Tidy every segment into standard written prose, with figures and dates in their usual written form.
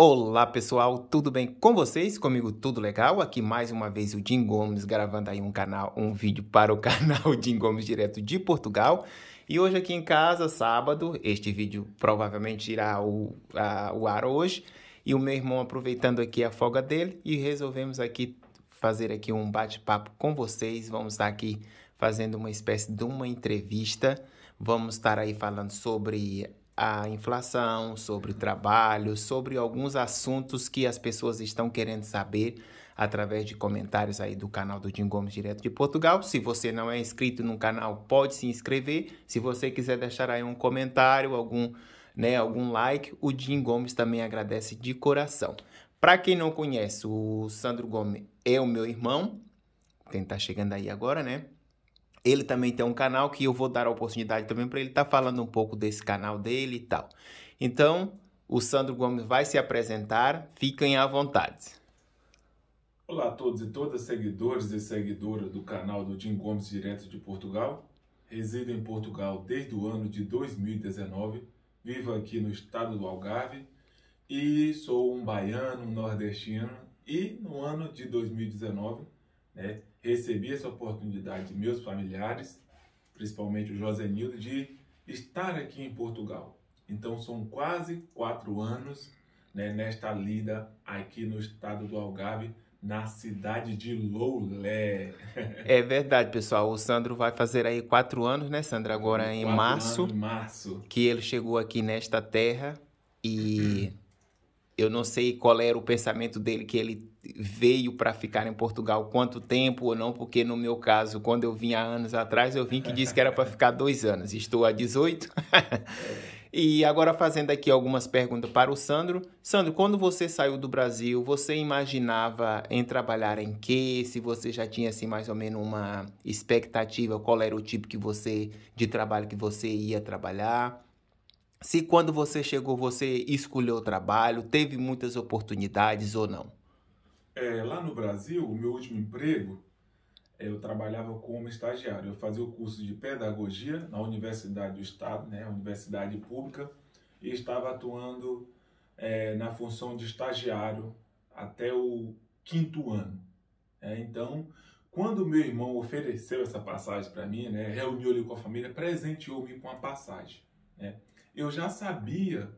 Olá pessoal, tudo bem com vocês? Comigo tudo legal? Aqui mais uma vez o Jim Gomes gravando aí um vídeo para o canal Jim Gomes direto de Portugal. E hoje aqui em casa, sábado, este vídeo provavelmente irá ao ar hoje. E o meu irmão aproveitando aqui a folga dele e resolvemos aqui fazer aqui um bate-papo com vocês. Vamos estar aqui fazendo uma espécie de uma entrevista. Vamos estar aí falando sobre a inflação, sobre o trabalho, sobre alguns assuntos que as pessoas estão querendo saber através de comentários aí do canal do Jim Gomes direto de Portugal. Se você não é inscrito no canal, pode se inscrever. Se você quiser deixar aí um comentário, algum like, o Jim Gomes também agradece de coração. Para quem não conhece, o Sandro Gomes é o meu irmão, quem tá chegando aí agora, né? Ele também tem um canal que eu vou dar a oportunidade também para ele estar falando um pouco desse canal dele e tal. Então, o Sandro Gomes vai se apresentar, fiquem à vontade. Olá a todos e todas, seguidores e seguidoras do canal do Jim Gomes direto de Portugal. Resido em Portugal desde o ano de 2019, vivo aqui no estado do Algarve e sou um baiano, um nordestino. E no ano de 2019, recebi essa oportunidade de meus familiares, principalmente o Josenildo, de estar aqui em Portugal. Então são quase 4 anos nesta lida aqui no estado do Algarve, na cidade de Loulé. É verdade, pessoal. O Sandro vai fazer aí 4 anos, né, Sandro? Agora em março, que ele chegou aqui nesta terra e eu não sei qual era o pensamento dele, que ele veio para ficar em Portugal quanto tempo ou não, porque no meu caso, quando eu vim há anos atrás, eu vim que disse que era para ficar 2 anos. Estou há 18. E agora fazendo aqui algumas perguntas para o Sandro. Sandro, quando você saiu do Brasil, você imaginava em trabalhar em quê? Se você já tinha assim mais ou menos uma expectativa, qual era o tipo de trabalho que você ia trabalhar? Se quando você chegou, você escolheu o trabalho, teve muitas oportunidades ou não? Lá no Brasil, o meu último emprego, eu trabalhava como estagiário. Eu fazia o curso de pedagogia na Universidade do Estado, a Universidade Pública, e estava atuando na função de estagiário até o 5º ano. Então, quando meu irmão ofereceu essa passagem para mim, reuniu ali com a família, presenteou-me com a passagem. Eu já sabia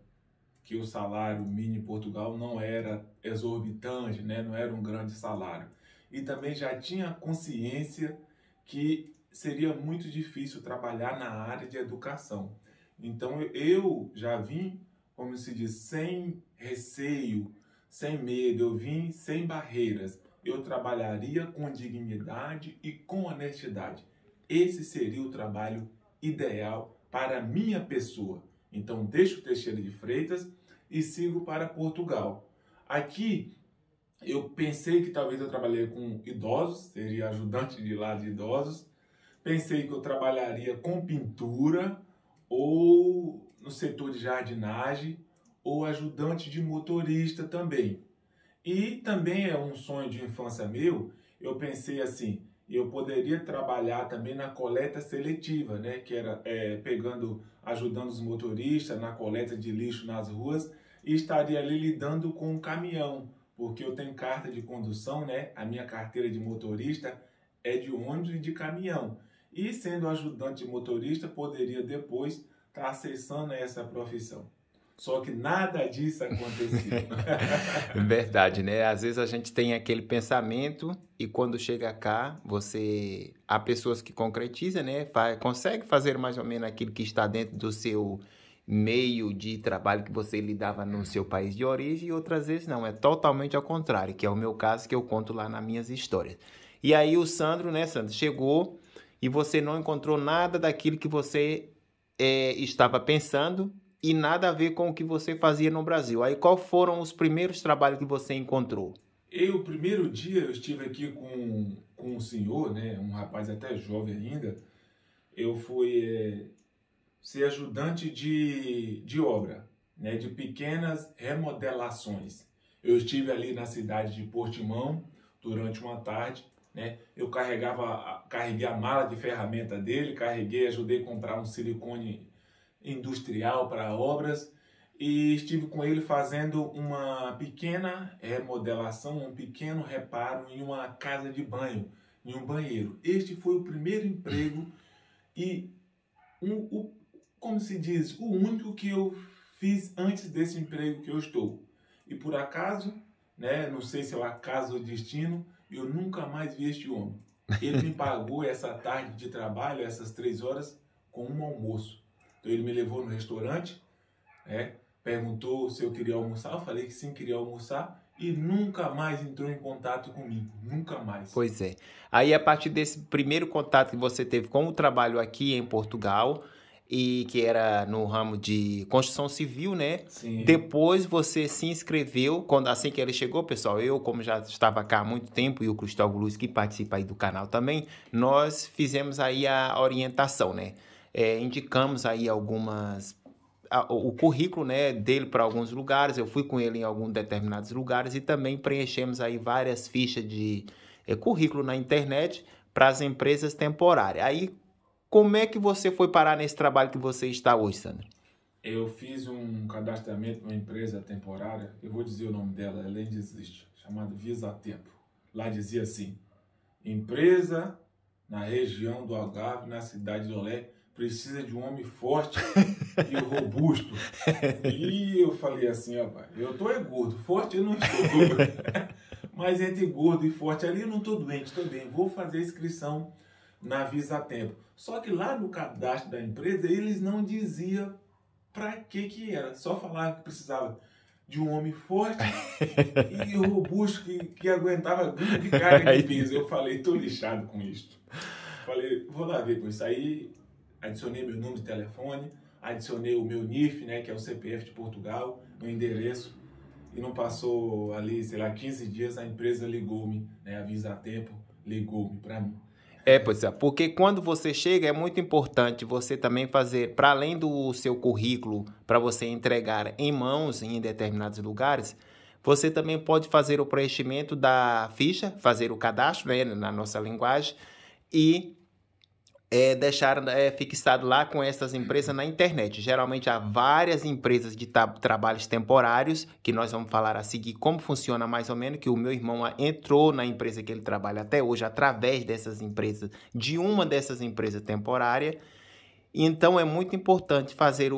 que o salário mínimo em Portugal não era exorbitante, não era um grande salário. E também já tinha consciência que seria muito difícil trabalhar na área de educação. Então eu já vim, como se diz, sem receio, sem medo, eu vim sem barreiras. Eu trabalharia com dignidade e com honestidade. Esse seria o trabalho ideal para a minha pessoa. Então deixo o Teixeira de Freitas e sigo para Portugal. Aqui eu pensei que talvez eu trabalharia com idosos, seria ajudante de lar de idosos. Pensei que eu trabalharia com pintura ou no setor de jardinagem ou ajudante de motorista também. E também é um sonho de infância meu, eu pensei assim, eu poderia trabalhar também na coleta seletiva, que era ajudando os motoristas na coleta de lixo nas ruas, e estaria ali lidando com um caminhão, porque eu tenho carta de condução, a minha carteira de motorista é de ônibus e de caminhão. E sendo ajudante de motorista, poderia depois estar acessando essa profissão. Só que nada disso aconteceu. Verdade, Às vezes a gente tem aquele pensamento e quando chega cá, há pessoas que concretizam, consegue fazer mais ou menos aquilo que está dentro do seu meio de trabalho que você lidava no seu país de origem, e outras vezes não, é totalmente ao contrário, que é o meu caso que eu conto lá nas minhas histórias. E aí o Sandro, Sandro, chegou e você não encontrou nada daquilo que você estava pensando e nada a ver com o que você fazia no Brasil. Aí, qual foram os primeiros trabalhos que você encontrou? O primeiro dia, eu estive aqui com um senhor, um rapaz até jovem ainda. Eu fui ser ajudante de obra, de pequenas remodelações. Eu estive ali na cidade de Portimão durante uma tarde. Eu carreguei a mala de ferramenta dele, ajudei a comprar um silicone industrial para obras, e estive com ele fazendo uma pequena remodelação, um pequeno reparo em uma casa de banho, em um banheiro. Este foi o primeiro emprego e, como se diz, o único que eu fiz antes desse emprego que eu estou. E por acaso, né, não sei se é o acaso ou destino, eu nunca mais vi este homem. Ele me pagou essa tarde de trabalho, essas 3 horas, com um almoço. Então ele me levou no restaurante, perguntou se eu queria almoçar, eu falei que sim, queria almoçar, e nunca mais entrou em contato comigo, nunca mais. Pois é. Aí, a partir desse primeiro contato que você teve com o trabalho aqui em Portugal, e que era no ramo de construção civil, né? Sim. Depois você se inscreveu, assim que ele chegou, pessoal, eu, como já estava cá há muito tempo, e o Cristóvão Luiz, que participa aí do canal também, nós fizemos aí a orientação, né? Indicamos aí o currículo, né, dele para alguns lugares, eu fui com ele em alguns determinados lugares e também preenchemos aí várias fichas de currículo na internet para as empresas temporárias. Aí, como é que você foi parar nesse trabalho que você está hoje, Sandro? Eu fiz um cadastramento numa empresa temporária, eu vou dizer o nome dela, ela ainda existe, chamada Visa Tempo. Lá dizia assim, empresa na região do Algarve, na cidade de Olé, precisa de um homem forte e robusto. E eu falei assim, ó, eu tô gordo, forte eu não estou. Mas entre gordo e forte ali eu não estou doente, estou bem. Vou fazer a inscrição na Visa Tempo. Só que lá no cadastro da empresa eles não diziam para que era. Só falavam que precisava de um homem forte e robusto que aguentava grande carga de peso. Eu falei, tô lixado com isso. Falei, vou lá ver com isso. Aí adicionei meu número de telefone, adicionei o meu NIF, né, que é o CPF de Portugal, no endereço. E não passou ali, sei lá, 15 dias, a empresa ligou-me, né, a Visa Tempo ligou-me para mim. Pois é, porque quando você chega é muito importante você também fazer, para além do seu currículo, para você entregar em mãos em determinados lugares, você também pode fazer o preenchimento da ficha, fazer o cadastro, né, na nossa linguagem, e deixar fixado lá com essas empresas na internet. Geralmente há várias empresas de trabalhos temporários, que nós vamos falar a seguir como funciona mais ou menos, que o meu irmão entrou na empresa que ele trabalha até hoje, através dessas empresas, de uma dessas empresas temporárias. Então é muito importante fazer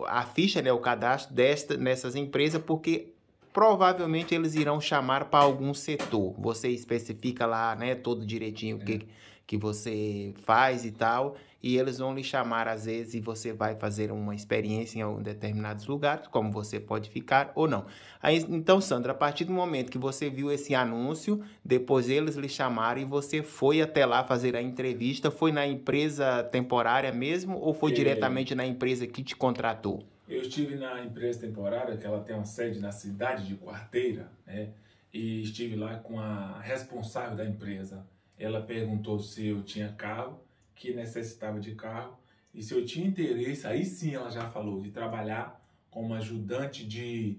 a ficha, né, o cadastro nessas empresas, porque provavelmente eles irão chamar para algum setor. Você especifica lá, né, todo direitinho o que você faz e tal, e eles vão lhe chamar às vezes e você vai fazer uma experiência em determinados lugares, como você pode ficar ou não. Aí, então, Sandra, a partir do momento que você viu esse anúncio, depois eles lhe chamaram e você foi até lá fazer a entrevista, foi na empresa temporária mesmo ou foi diretamente na empresa que te contratou? Eu estive na empresa temporária, que ela tem uma sede na cidade de Quarteira, né? E estive lá com a responsável da empresa. Ela perguntou se eu tinha carro, que necessitava de carro, e se eu tinha interesse, aí sim ela já falou, de trabalhar como ajudante de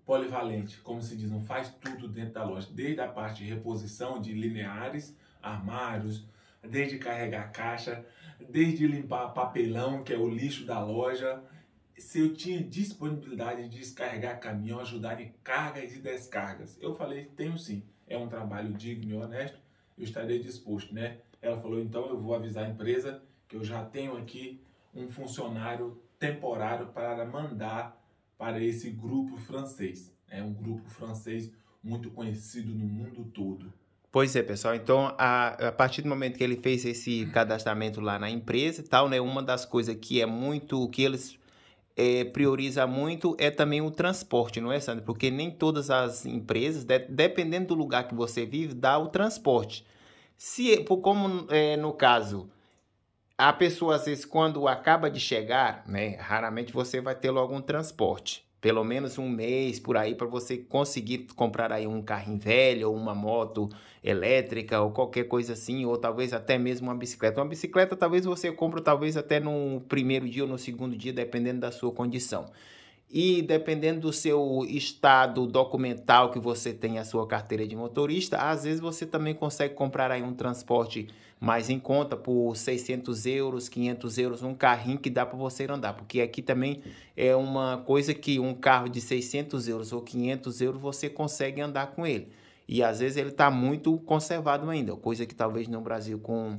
polivalente, como se diz, não faz tudo dentro da loja, desde a parte de reposição de lineares, armários, desde carregar caixa, desde limpar papelão, que é o lixo da loja, se eu tinha disponibilidade de descarregar caminhão, ajudar em cargas e descargas. Eu falei, tenho sim, é um trabalho digno e honesto, eu estarei disposto, né? Ela falou, então eu vou avisar a empresa que eu já tenho aqui um funcionário temporário para mandar para esse grupo francês. É um grupo francês muito conhecido no mundo todo. Pois é, pessoal. Então, a partir do momento que ele fez esse cadastramento lá na empresa e tal, né? Uma das coisas que eles prioriza muito é também o transporte, não é, Sandra? Porque nem todas as empresas, dependendo do lugar que você vive, dá o transporte. Como no caso, a pessoa às vezes quando acaba de chegar, né, raramente você vai ter logo um transporte. Pelo menos um mês por aí para você conseguir comprar aí um carrinho velho ou uma moto elétrica ou qualquer coisa assim, ou talvez até mesmo uma bicicleta. Uma bicicleta talvez você compre talvez até no primeiro dia ou no segundo dia, dependendo da sua condição. E dependendo do seu estado documental que você tem a sua carteira de motorista, às vezes você também consegue comprar aí um transporte mais em conta por 600 euros, 500 euros, um carrinho que dá para você andar. Porque aqui também é uma coisa que um carro de 600 euros ou 500 euros você consegue andar com ele. E às vezes ele está muito conservado ainda, coisa que talvez no Brasil com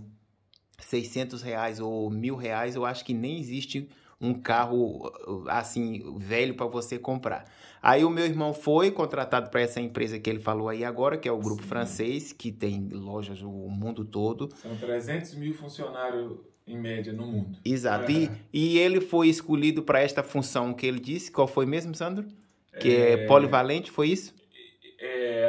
600 reais ou 1.000 reais, eu acho que nem existe um carro assim velho para você comprar. Aí o meu irmão foi contratado para essa empresa que ele falou aí agora, que é o Grupo Sim. Francês, que tem lojas no mundo todo. São 300 mil funcionários em média no mundo. Exato. E ele foi escolhido para esta função que ele disse. Qual foi mesmo, Sandro? Que é polivalente, foi isso?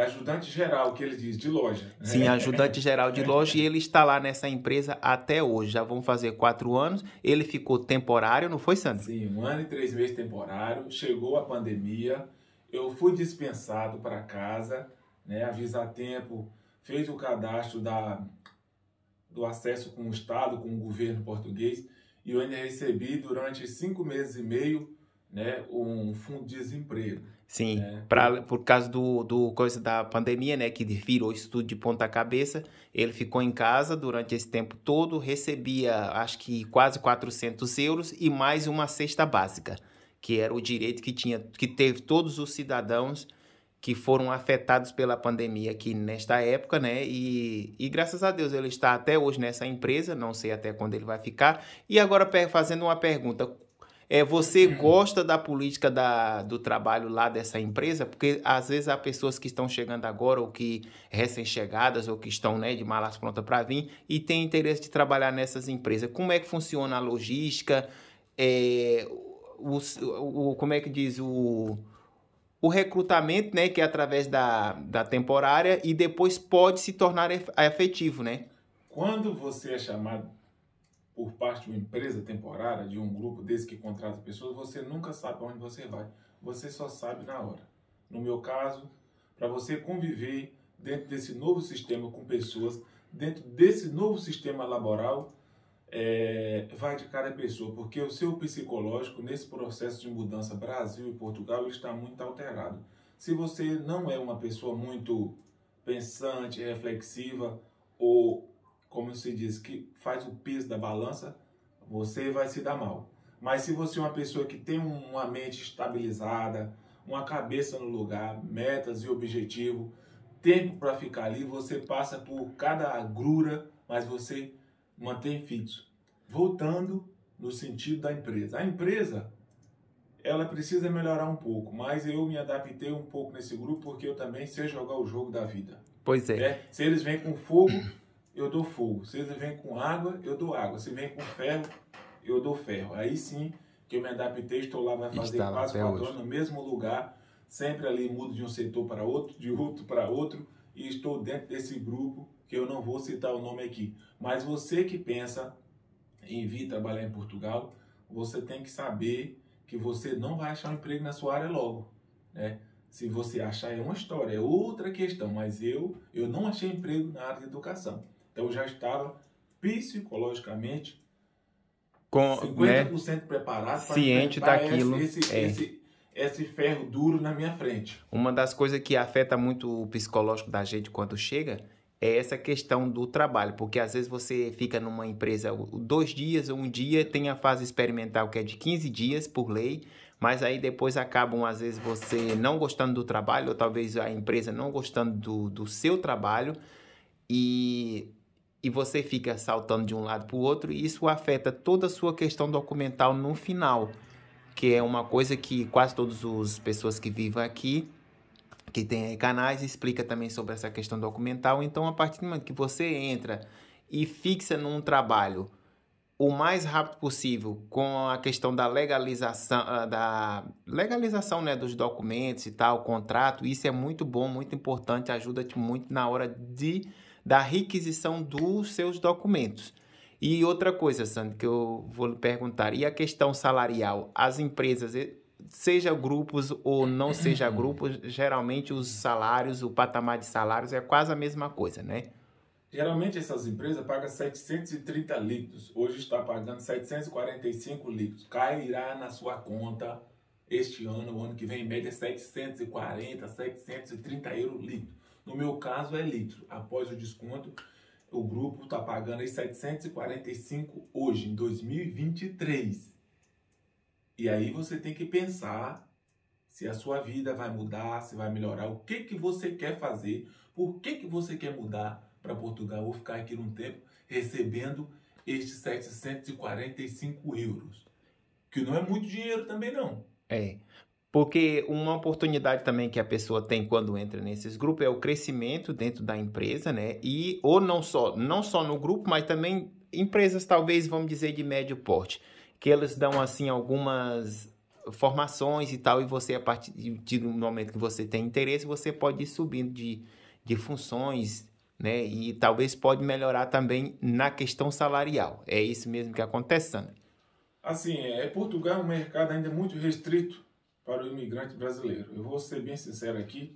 Ajudante geral, que ele diz, de loja. Sim, ajudante geral de loja, e ele está lá nessa empresa até hoje. Já vão fazer 4 anos. Ele ficou temporário, não foi, Sandro? Sim, 1 ano e 3 meses temporário. Chegou a pandemia, eu fui dispensado para casa, né? Avisa a tempo, fez o cadastro do acesso com o Estado, com o governo português, e eu ainda recebi durante 5 meses e meio, né, um fundo de desemprego. Sim, por causa coisa da pandemia, né, que virou isso tudo de ponta cabeça, ele ficou em casa durante esse tempo todo, recebia acho que quase 400 euros e mais uma cesta básica, que era o direito que teve todos os cidadãos que foram afetados pela pandemia aqui nesta época, né, e graças a Deus ele está até hoje nessa empresa, não sei até quando ele vai ficar. E agora fazendo uma pergunta, você gosta da política do trabalho lá dessa empresa? Porque às vezes há pessoas que estão chegando agora, ou que recém-chegadas, ou que estão, né, de malas prontas para vir, e têm interesse de trabalhar nessas empresas. Como é que funciona a logística? Como é que diz? O recrutamento, né, que é através da temporária, e depois pode se tornar efetivo, né? Quando você é chamado por parte de uma empresa temporária, de um grupo desse que contrata pessoas, você nunca sabe onde você vai. Você só sabe na hora. No meu caso, para você conviver dentro desse novo sistema com pessoas, dentro desse novo sistema laboral, vai de cada pessoa, porque o seu psicológico, nesse processo de mudança Brasil e Portugal, ele está muito alterado. Se você não é uma pessoa muito pensante, reflexiva, ou como se diz, que faz o peso da balança, você vai se dar mal. Mas se você é uma pessoa que tem uma mente estabilizada, uma cabeça no lugar, metas e objetivo, tempo para ficar ali, você passa por cada agrura, mas você mantém fixo. Voltando no sentido da empresa. A empresa, ela precisa melhorar um pouco, mas eu me adaptei um pouco nesse grupo porque eu também sei jogar o jogo da vida. Pois é. Se eles vêm com fogo, eu dou fogo. Se eles vêm com água, eu dou água. Se vem com ferro, eu dou ferro. Aí sim que eu me adaptei, estou lá, vai fazer quase 4 anos no mesmo lugar, sempre ali mudo de um setor para outro, de outro para outro, e estou dentro desse grupo que eu não vou citar o nome aqui. Mas você que pensa em vir trabalhar em Portugal, você tem que saber que você não vai achar um emprego na sua área logo, né? Se você achar é uma história, é outra questão, mas eu não achei emprego na área de educação. Então eu já estava psicologicamente 50% preparado para ciente daquilo. Esse ferro duro na minha frente. Uma das coisas que afeta muito o psicológico da gente quando chega é essa questão do trabalho, porque às vezes você fica numa empresa 2 dias ou um dia, tem a fase experimental que é de 15 dias por lei, mas aí depois acabam, às vezes, você não gostando do trabalho, ou talvez a empresa não gostando do seu trabalho, e você fica saltando de um lado para o outro, e isso afeta toda a sua questão documental no final, que é uma coisa que quase todas as pessoas que vivem aqui, que tem canais, explica também sobre essa questão documental. Então, a partir do momento que você entra e fixa num trabalho o mais rápido possível com a questão da legalização, né, dos documentos e tal, contrato, isso é muito bom, muito importante, ajuda-te muito na hora da requisição dos seus documentos. E outra coisa, Sandro, que eu vou lhe perguntar, e a questão salarial? As empresas, seja grupos ou não seja grupos, geralmente os salários, o patamar de salários é quase a mesma coisa, né? Geralmente essas empresas pagam 730 líquidos, hoje está pagando 745 líquidos, cairá na sua conta Este ano, o ano que vem, em média, 740, 730 euros litro. No meu caso, é litro. Após o desconto, o grupo está pagando aí 745 hoje, em 2023. E aí você tem que pensar se a sua vida vai mudar, se vai melhorar, o que você quer fazer, por que você quer mudar para Portugal ou ficar aqui um tempo recebendo estes 745 euros. Que não é muito dinheiro também, não. Porque uma oportunidade também que a pessoa tem quando entra nesses grupos é o crescimento dentro da empresa, né? E ou não só no grupo, mas também empresas talvez, vamos dizer, de médio porte, que eles dão assim algumas formações e tal, e você, a partir do momento que você tem interesse, você pode ir subindo de funções, né? E talvez pode melhorar também na questão salarial. É isso mesmo que acontece, Sandra? Assim, Portugal é um mercado ainda muito restrito para o imigrante brasileiro. Eu vou ser bem sincero aqui,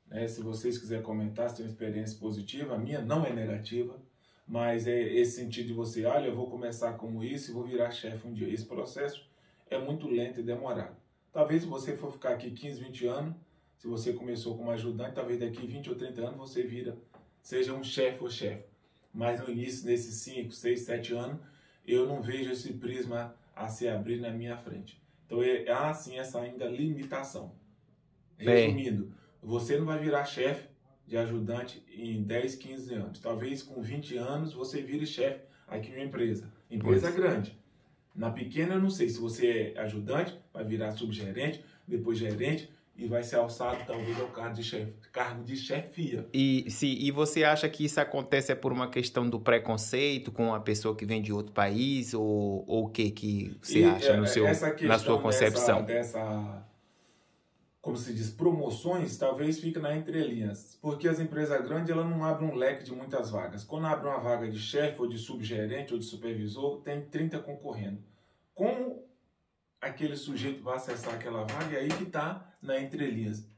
né? Se vocês quiserem comentar se tem uma experiência positiva, a minha não é negativa, mas é esse sentido de você, olha, eu vou começar como isso e vou virar chefe um dia. Esse processo é muito lento e demorado. Talvez se você for ficar aqui 15, 20 anos, se você começou como ajudante, talvez daqui 20 ou 30 anos você seja um chefe ou chefe. Mas no início, nesses 5, 6, 7 anos, eu não vejo esse prisma a se abrir na minha frente. Então, há sim essa ainda limitação. Resumindo, você não vai virar chefe de ajudante em 10, 15 anos. Talvez com 20 anos você vire chefe aqui em uma empresa. Empresa grande. Na pequena, eu não sei. Se você é ajudante, vai virar subgerente, depois gerente e vai ser alçado talvez ao cargo de chefia. E você acha que isso acontece por uma questão do preconceito com a pessoa que vem de outro país ou o que você acha na sua concepção? Como se diz, promoções, talvez fique na entrelinhas, porque as empresas grandes ela não abrem um leque de muitas vagas. Quando abre uma vaga de chefe ou de subgerente ou de supervisor, tem 30 concorrendo. Como aquele sujeito vai acessar aquela vaga? É aí que está na entrelinhas.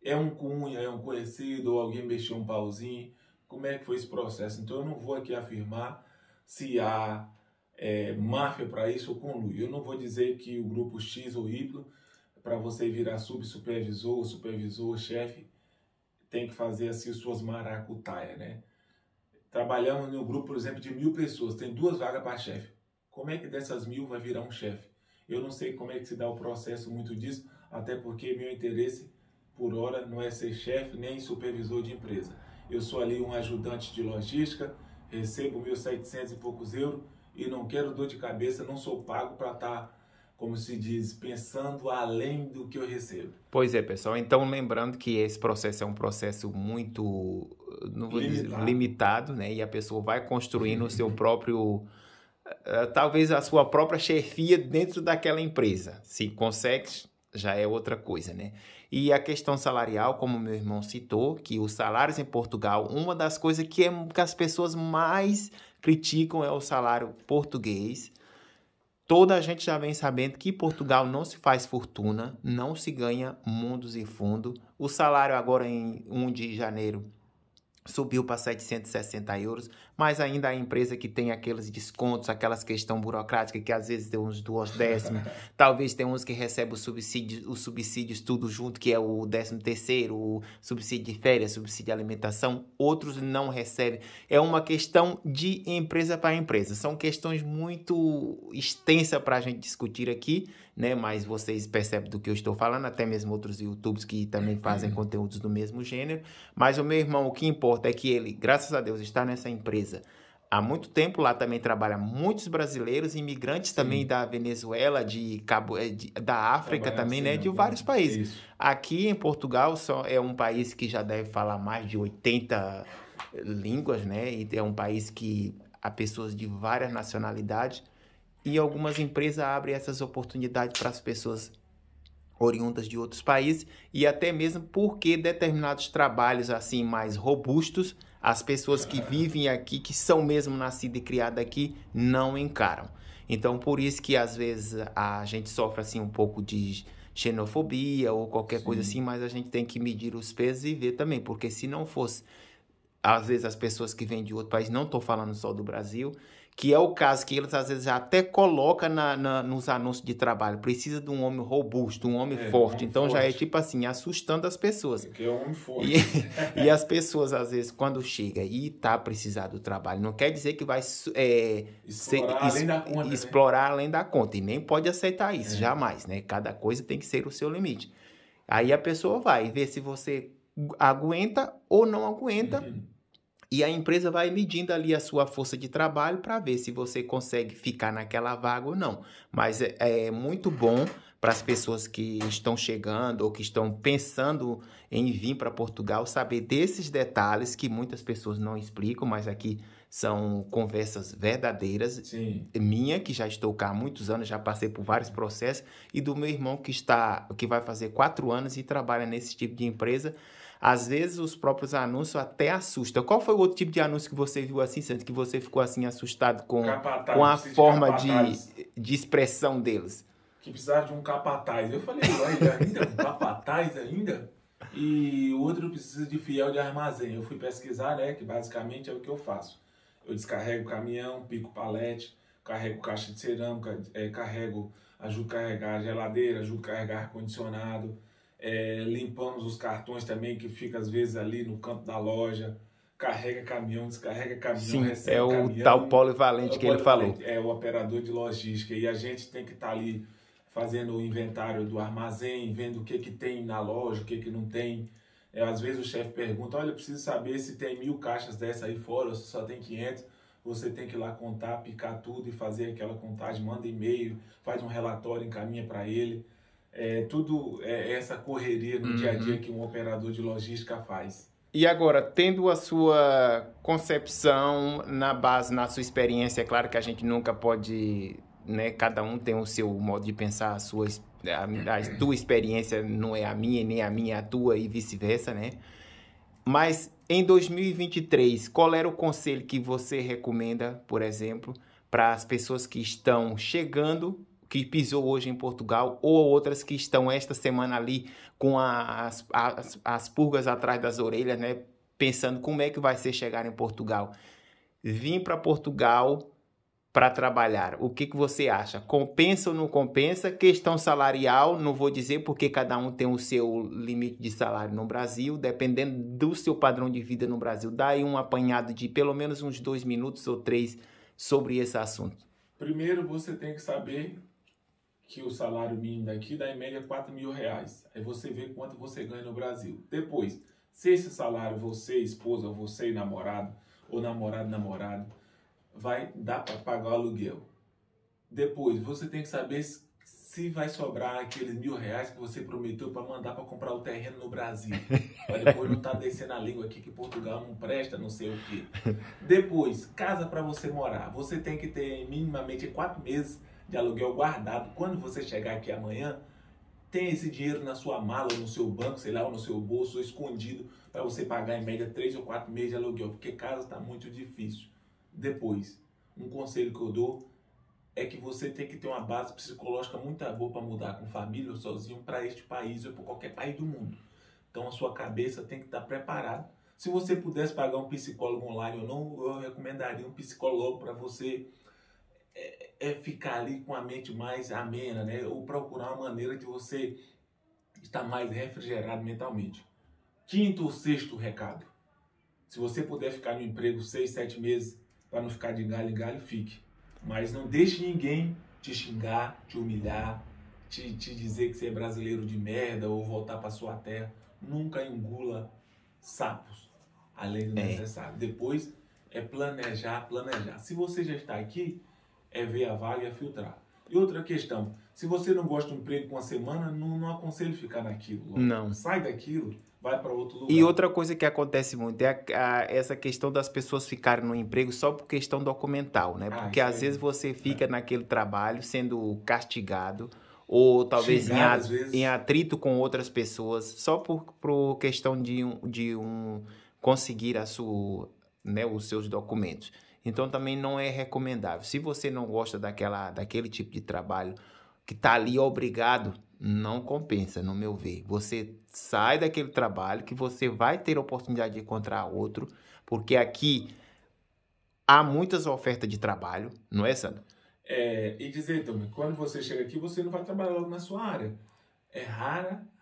É um cunha, é um conhecido, ou alguém mexeu um pauzinho. Como é que foi esse processo? Então eu não vou aqui afirmar se há máfia para isso ou conluio. Eu não vou dizer que o grupo X ou Y, para você virar subsupervisor, supervisor, chefe, tem que fazer assim suas maracutaias, né? Trabalhamos no grupo, por exemplo, de 1000 pessoas, tem 2 vagas para chefe. Como é que dessas 1000 vai virar um chefe? Eu não sei como é que se dá o processo muito disso, até porque meu interesse, por hora, não é ser chefe nem supervisor de empresa. Eu sou ali um ajudante de logística, recebo meus 700 e poucos euros e não quero dor de cabeça, não sou pago para estar, como se diz, pensando além do que eu recebo. Pois é, pessoal. Então, lembrando que esse processo é um processo muito, não vou dizer, limitado, né? E a pessoa vai construindo o seu próprio, talvez a sua própria chefia dentro daquela empresa. Se consegue, já é outra coisa, né? E a questão salarial, como meu irmão citou, que os salários em Portugal, uma das coisas que as pessoas mais criticam é o salário português. Toda a gente já vem sabendo que Portugal não se faz fortuna, não se ganha mundos e fundos. O salário agora em 1 de janeiro subiu para 760 euros, mas ainda a empresa que tem aqueles descontos, aquelas questões burocráticas que às vezes tem uns 2 décimos, talvez tem uns que recebem os subsídios tudo junto, que é o 13º, o subsídio de férias, subsídio de alimentação, outros não recebem. É uma questão de empresa para empresa, são questões muito extensas para a gente discutir aqui, né? Mas vocês percebem do que eu estou falando, até mesmo outros YouTubers que também fazem conteúdos do mesmo gênero. Mas o meu irmão, o que importa é que ele, graças a Deus, está nessa empresa há muito tempo. Lá também trabalham muitos brasileiros, imigrantes também da Venezuela, da África também, né? De vários países. Isso. Aqui em Portugal é um país que já deve falar mais de 80 línguas, né? E é um país que há pessoas de várias nacionalidades. E algumas empresas abrem essas oportunidades para as pessoas oriundas de outros países e até mesmo porque determinados trabalhos assim mais robustos, as pessoas que vivem aqui, que são mesmo nascidas e criadas aqui, não encaram. Então, por isso que às vezes a gente sofre assim um pouco de xenofobia ou qualquer coisa assim, mas a gente tem que medir os pesos e ver também, porque se não fosse, às vezes as pessoas que vêm de outro país, não estou falando só do Brasil, que é o caso que eles às vezes até colocam nos anúncios de trabalho. Precisa de um homem robusto, um homem forte. Um homem então já é forte. tipo assim, assustando as pessoas. Que é um homem forte. E as pessoas, às vezes, quando chega e tá precisando do trabalho, não quer dizer que vai explorar além da conta. E nem pode aceitar isso, jamais, né? Cada coisa tem que ser o seu limite. Aí a pessoa vai ver se você aguenta ou não aguenta. E a empresa vai medindo ali a sua força de trabalho para ver se você consegue ficar naquela vaga ou não. Mas é muito bom para as pessoas que estão chegando ou que estão pensando em vir para Portugal saber desses detalhes que muitas pessoas não explicam, mas aqui são conversas verdadeiras. Sim. Minha, que já estou cá há muitos anos, já passei por vários processos, e do meu irmão que vai fazer 4 anos e trabalha nesse tipo de empresa. Às vezes os próprios anúncios até assustam. Qual foi o outro tipo de anúncio que você viu assim, Santos, que você ficou assim assustado com a forma de expressão deles? Que precisava de um capataz. Eu falei, olha, ainda um capataz ainda? E o outro precisa de fiel de armazém. Eu fui pesquisar, né, que basicamente é o que eu faço. Eu descarrego o caminhão, pico palete, carrego caixa de cerâmica, ajudo a carregar a geladeira, ajudo a carregar ar-condicionado. Limpamos os cartões também, que fica às vezes ali no canto da loja. Carrega caminhão, descarrega caminhão, sim, recebe caminhão. É o tal polivalente que ele falou. É o operador de logística. E a gente tem que estar ali fazendo o inventário do armazém, vendo o que tem na loja, o que não tem. Às vezes o chefe pergunta, olha, eu preciso saber se tem 1000 caixas dessa aí fora, ou se só tem 500. Você tem que ir lá contar, picar tudo e fazer aquela contagem, manda e-mail, faz um relatório, encaminha para ele. Tudo essa correria no dia a dia que um operador de logística faz. E agora, tendo a sua concepção na sua experiência, é claro que a gente nunca pode, né, cada um tem o seu modo de pensar, a tua experiência não é a minha, nem a minha é a tua e vice-versa, né? Mas em 2023, qual era o conselho que você recomenda, por exemplo, para as pessoas que estão chegando, que pisou hoje em Portugal, ou outras que estão esta semana ali com as pulgas atrás das orelhas, né? Pensando como é que vai ser chegar em Portugal. Vim para Portugal para trabalhar. O que você acha? Compensa ou não compensa? Questão salarial, não vou dizer porque cada um tem o seu limite de salário no Brasil, dependendo do seu padrão de vida no Brasil. Dá aí um apanhado de pelo menos uns 2 minutos ou 3 sobre esse assunto. Primeiro, você tem que saber que o salário mínimo daqui dá em média R$4.000. Aí você vê quanto você ganha no Brasil. Depois, se esse salário você, esposa, você e namorado, ou namorado, vai dar para pagar o aluguel. Depois, você tem que saber se vai sobrar aqueles R$1.000 que você prometeu para mandar para comprar o terreno no Brasil. Para depois não estar descendo a língua aqui que Portugal não presta, não sei o quê. Depois, casa para você morar. Você tem que ter minimamente 4 meses de aluguel guardado. Quando você chegar aqui amanhã, tem esse dinheiro na sua mala, ou no seu banco, sei lá, ou no seu bolso, ou escondido, para você pagar em média 3 ou 4 meses de aluguel, porque casa está muito difícil. Depois, um conselho que eu dou é que você tem que ter uma base psicológica muito boa para mudar com família ou sozinho para este país ou para qualquer país do mundo. Então a sua cabeça tem que estar preparada. Se você pudesse pagar um psicólogo online ou não, eu recomendaria um psicólogo para você ficar ali com a mente mais amena, né? Ou procurar uma maneira de você estar mais refrigerado mentalmente. 5º ou 6º recado. Se você puder ficar no emprego 6, 7 meses, para não ficar de galho em galho, fique. Mas não deixe ninguém te xingar, te humilhar, te dizer que você é brasileiro de merda ou voltar para sua terra. Nunca engula sapos, além do necessário. Depois é planejar. Se você já está aqui, é ver a vaga e filtrar. E outra questão, se você não gosta de um emprego com uma semana, não aconselho ficar naquilo. Logo. Não. Sai daquilo, vai para outro lugar. E outra coisa que acontece muito é essa questão das pessoas ficarem no emprego só por questão documental, né? Porque às vezes você fica naquele trabalho sendo castigado ou talvez em atrito com outras pessoas só por questão de conseguir os seus documentos. Então também não é recomendável. Se você não gosta daquele tipo de trabalho que está ali obrigado, não compensa, no meu ver. Você sai daquele trabalho que você vai ter a oportunidade de encontrar outro, porque aqui há muitas ofertas de trabalho, não é, Sandro? E dizer também, quando você chega aqui, você não vai trabalhar logo na sua área.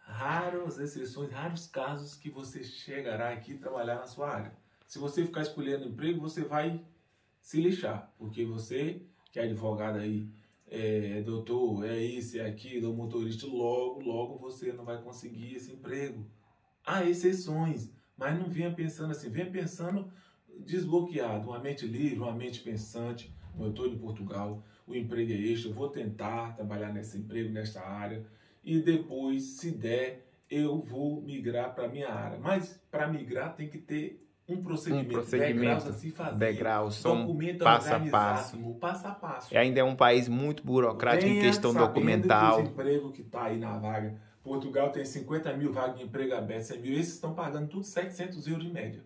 Raras exceções, raros casos que você chegará aqui trabalhar na sua área. Se você ficar escolhendo emprego, você vai se lixar, porque você, que é advogado aí, doutor, é isso, é aquilo, é motorista, logo você não vai conseguir esse emprego. Há exceções, mas não venha pensando assim, venha pensando desbloqueado, uma mente livre, uma mente pensante. Eu estou em Portugal, o emprego é este, eu vou tentar trabalhar nesse emprego, nesta área, e depois, se der, eu vou migrar para a minha área. Mas para migrar tem que ter um procedimento, degraus a se fazer, degraus, documento passo a passo. passo a passo. Ainda é um país muito burocrático em questão documental. Que os empregos que está aí na vaga, Portugal tem 50 mil vagas de emprego abertas, 100 mil, esses estão pagando tudo 700 euros de média.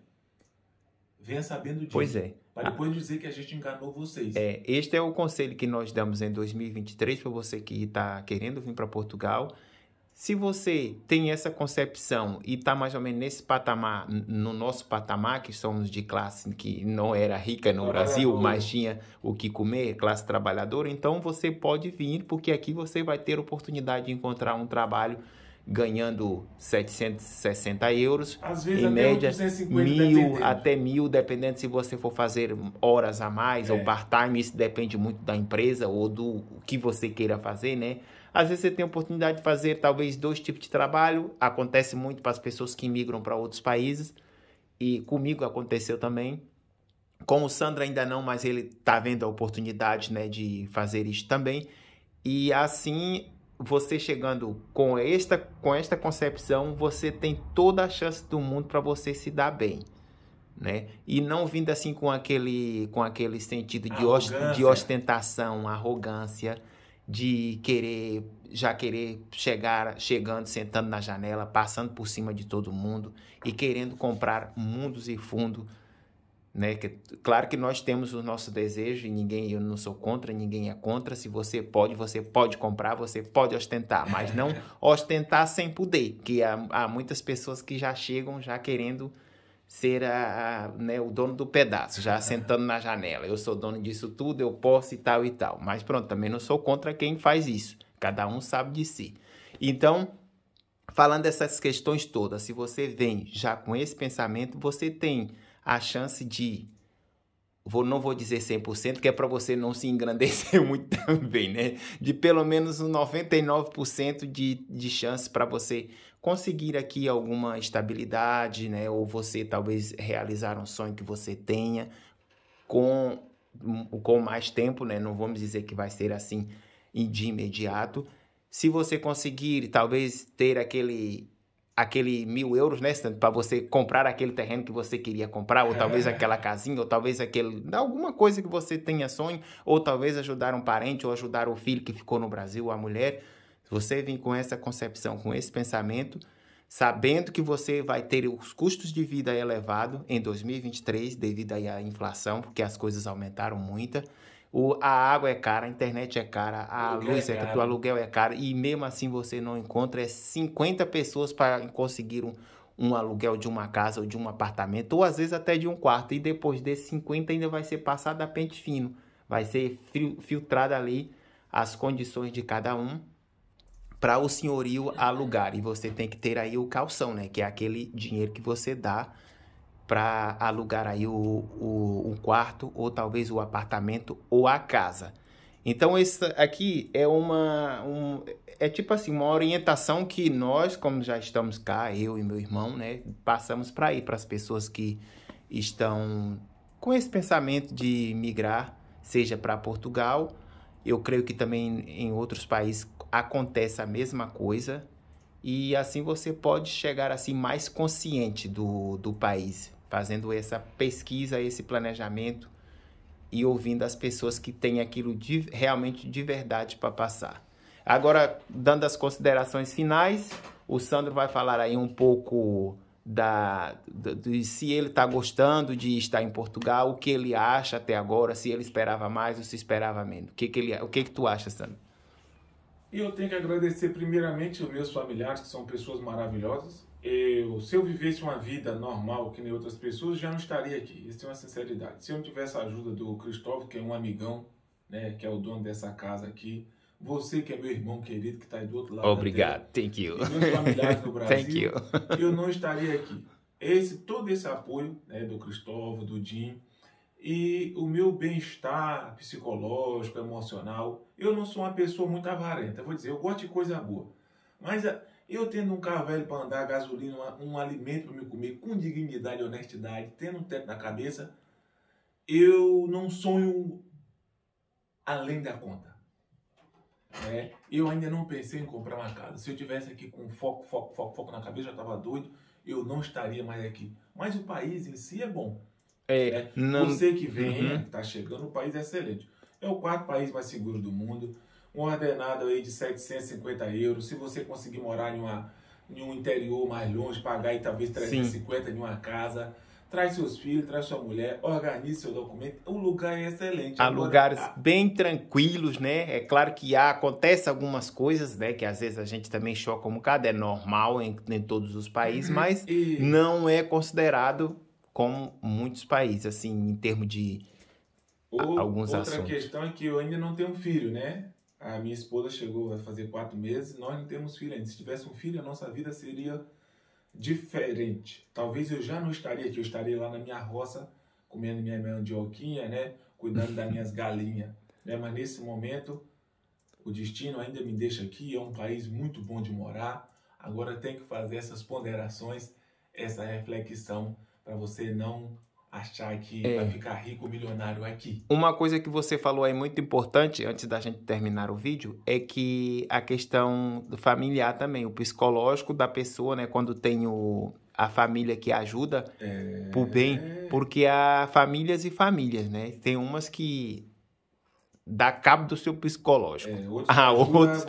Venha sabendo disso. Pois é. Para depois dizer que a gente enganou vocês. Este é o conselho que nós damos em 2023 para você que está querendo vir para Portugal. Se você tem essa concepção e está mais ou menos nesse patamar, no nosso patamar, que somos de classe que não era rica no Brasil, mas tinha o que comer, classe trabalhadora, então você pode vir, porque aqui você vai ter oportunidade de encontrar um trabalho ganhando 760 euros, às vezes em até média 1.000 até 1.000, dependendo se você for fazer horas a mais ou part-time, isso depende muito da empresa ou do que você queira fazer, né? Às vezes você tem a oportunidade de fazer talvez 2 tipos de trabalho, acontece muito para as pessoas que migram para outros países, e comigo aconteceu também. Com o Sandro ainda não, mas ele está vendo a oportunidade, né, de fazer isso também, e assim você chegando com esta concepção, você tem toda a chance do mundo para você se dar bem, né? E não vindo assim com aquele sentido de ostentação, arrogância, de querer chegando, sentando na janela, passando por cima de todo mundo e querendo comprar mundos e fundos, né? Claro que nós temos os nossos desejos e eu não sou contra, ninguém é contra. Se você pode comprar, você pode ostentar, mas não ostentar sem poder, que há muitas pessoas que já chegam já querendo ser né, o dono do pedaço, já sentando na janela. Eu sou dono disso tudo, eu posso e tal, mas pronto, também não sou contra quem faz isso, cada um sabe de si. Então, falando dessas questões todas, se você vem já com esse pensamento, você tem a chance de, não vou dizer 100%, que é para você não se engrandecer muito também, né? De pelo menos um 99% de chance para você conseguir aqui alguma estabilidade, né? Ou você talvez realizar um sonho que você tenha com mais tempo, né? Não vamos dizer que vai ser assim de imediato. Se você conseguir talvez ter aquele 1.000 euros, né, para você comprar aquele terreno que você queria comprar, ou talvez aquela casinha, ou talvez alguma coisa que você tenha sonho, ou talvez ajudar um parente, ou ajudar o filho que ficou no Brasil, a mulher. Se você vir com essa concepção, com esse pensamento, sabendo que você vai ter os custos de vida elevados em 2023, devido aí à inflação, porque as coisas aumentaram muito. A água é cara, a internet é cara, a luz é cara, o aluguel é caro, e mesmo assim você não encontra 50 pessoas para conseguir um aluguel de uma casa ou de um apartamento, ou às vezes até de um quarto, e depois desses 50 ainda vai ser passado a pente fino, vai ser filtrado ali as condições de cada um para o senhorio alugar, e você tem que ter aí o calção, né, que é aquele dinheiro que você dá para alugar aí um quarto, ou talvez o apartamento ou a casa. Então, isso aqui é tipo assim, uma orientação que nós, como já estamos cá, eu e meu irmão, né, passamos para as pessoas que estão com esse pensamento de migrar, seja para Portugal. Eu creio que também em outros países acontece a mesma coisa, e assim você pode chegar assim mais consciente do país, fazendo essa pesquisa, esse planejamento e ouvindo as pessoas que têm aquilo realmente de verdade para passar. Agora, dando as considerações finais, o Sandro vai falar aí um pouco de se ele está gostando de estar em Portugal, o que ele acha até agora, se ele esperava mais ou se esperava menos. O que tu acha, Sandro? E eu tenho que agradecer primeiramente os meus familiares, que são pessoas maravilhosas. se eu vivesse uma vida normal, que nem outras pessoas, já não estaria aqui. Isso é uma sinceridade. Se eu não tivesse a ajuda do Cristóvão, que é um amigão, né, que é o dono dessa casa aqui, você que é meu irmão querido, que está aí do outro lado Obrigado, da terra, thank you. e meus familiares no Thank you. Brasil, eu não estaria aqui. Todo esse apoio, né, do Cristóvão, do Jim, e o meu bem-estar psicológico, emocional. Eu não sou uma pessoa muito avarenta, vou dizer, eu gosto de coisa boa. Mas eu tendo um carro velho para andar, gasolina, um alimento para me comer, com dignidade e honestidade, tendo um teto na cabeça, eu não sonho além da conta. Né? Eu ainda não pensei em comprar uma casa. Se eu tivesse aqui com foco na cabeça, já estava doido, eu não estaria mais aqui. Mas o país em si é bom. Né? Você que vem, está chegando, o país é excelente. É o 4º país mais seguro do mundo. Um ordenado aí de 750 euros. Se você conseguir morar em um interior mais longe, pagar aí talvez 350 em uma casa. Traz seus filhos, traz sua mulher, organize seu documento. O lugar é excelente. Há lugares bem tranquilos, né? É claro que acontece algumas coisas, né? Que às vezes a gente também choca um bocado. É normal em todos os países, mas não é considerado como muitos países, assim, em termos de alguns assuntos. Outra questão é que eu ainda não tenho filho, né? A minha esposa chegou a fazer 4 meses, nós não temos filho ainda. Se tivesse um filho, a nossa vida seria diferente. Talvez eu já não estaria aqui, eu estaria lá na minha roça, comendo minha mandioquinha, né? Cuidando das minhas galinhas. Né? Mas nesse momento, o destino ainda me deixa aqui, é um país muito bom de morar. Agora tem que fazer essas ponderações, essa reflexão, para você não achar que vai ficar rico, milionário aqui. Uma coisa que você falou aí muito importante, antes da gente terminar o vídeo, é que a questão do familiar também, o psicológico da pessoa, né? Quando tem a família que ajuda por bem, porque há famílias e famílias, né? Tem umas que dá cabo do seu psicológico. Há outros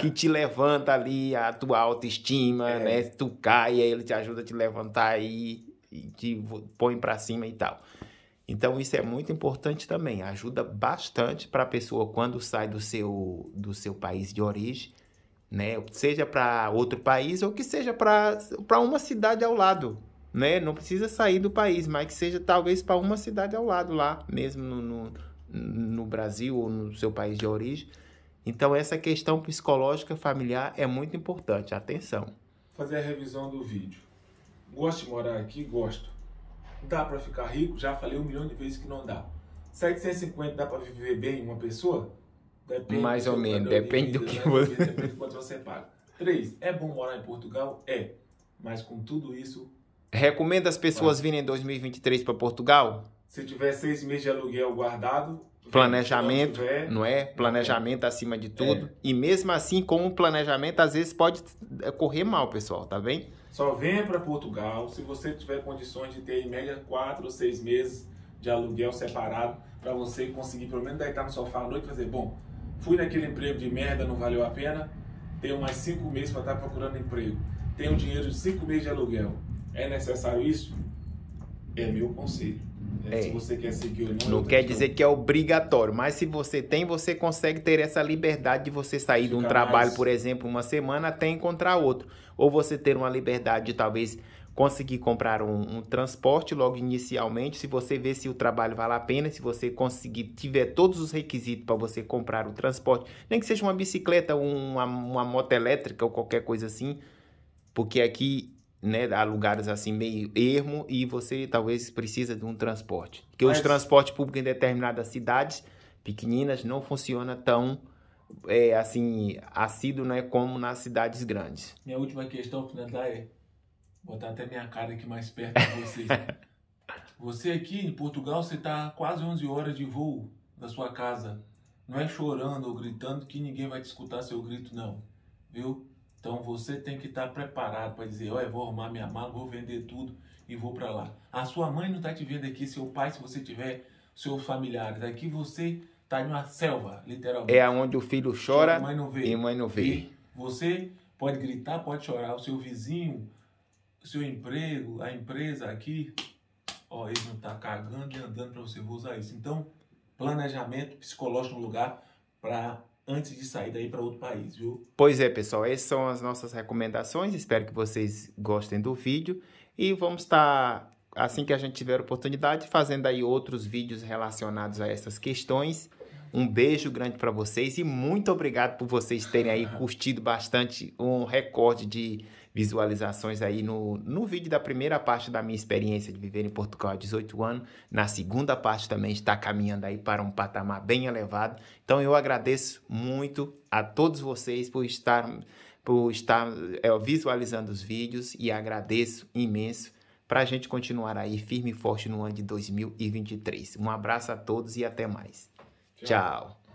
que te levanta ali a tua autoestima, né? Tu cai, aí ele te ajuda a te levantar aí e te põe para cima e tal. Então isso é muito importante também, ajuda bastante para a pessoa quando sai do seu país de origem, né? Seja para outro país ou que seja para uma cidade ao lado, né? Não precisa sair do país, mas que seja talvez para uma cidade ao lado lá, mesmo no Brasil ou no seu país de origem. Então essa questão psicológica familiar é muito importante, atenção. Fazer a revisão do vídeo. Gosto de morar aqui? Gosto. Dá para ficar rico? Já falei 1 milhão de vezes que não dá. 750 dá para viver bem uma pessoa? Depende. Mais ou menos, depende do que você... Depende do quanto você paga. 3. É bom morar em Portugal? É. Mas com tudo isso... Recomenda as pessoas virem em 2023 para Portugal? Se tiver 6 meses de aluguel guardado... Planejamento, não é? Planejamento acima de tudo. E mesmo assim, com o planejamento, às vezes pode correr mal, pessoal, tá bem? Só venha para Portugal se você tiver condições de ter em média 4 ou 6 meses de aluguel separado para você conseguir pelo menos deitar no sofá à noite e fazer, bom, fui naquele emprego de merda, não valeu a pena, tenho mais 5 meses para estar procurando emprego, tenho dinheiro de 5 meses de aluguel, é necessário isso? É meu conselho. Se você quer seguir ou não... Não quer dizer que é obrigatório, mas se você tem, você consegue ter essa liberdade de você sair de um trabalho, por exemplo, uma semana até encontrar outro. Ou você ter uma liberdade de talvez conseguir comprar um transporte logo inicialmente, se você ver se o trabalho vale a pena, se você conseguir, tiver todos os requisitos para você comprar o transporte, nem que seja uma bicicleta, uma moto elétrica ou qualquer coisa assim, porque aqui... né, há lugares assim meio ermo e você talvez precisa de um transporte. Porque os transportes públicos em determinadas cidades pequeninas não funciona tão assim assíduo, né, como nas cidades grandes. Minha última questão final é botar até minha cara aqui mais perto de vocês. Você aqui em Portugal, você está quase 11 horas de voo da sua casa. Não é chorando ou gritando que ninguém vai te escutar seu grito, não. Viu? Então você tem que estar preparado para dizer, olha, vou arrumar minha mala, vou vender tudo e vou para lá. A sua mãe não está te vendo aqui, seu pai, se você tiver seus familiares. Aqui você está em uma selva, literalmente. É onde o filho chora mãe não vê. E a mãe não vê. E você pode gritar, pode chorar. O seu vizinho, o seu emprego, a empresa aqui, ó, ele não está cagando e andando para você. Vou usar isso. Então, planejamento psicológico no lugar para antes de sair daí para outro país, viu? Pois é, pessoal, essas são as nossas recomendações. Espero que vocês gostem do vídeo e vamos estar, assim que a gente tiver oportunidade, fazendo aí outros vídeos relacionados a essas questões. Um beijo grande para vocês e muito obrigado por vocês terem aí curtido bastante um recorde de visualizações aí no vídeo da primeira parte da minha experiência de viver em Portugal há 18 anos. Na segunda parte também está caminhando aí para um patamar bem elevado. Então eu agradeço muito a todos vocês por estar visualizando os vídeos e agradeço imenso para a gente continuar aí firme e forte no ano de 2023. Um abraço a todos e até mais. Tchau.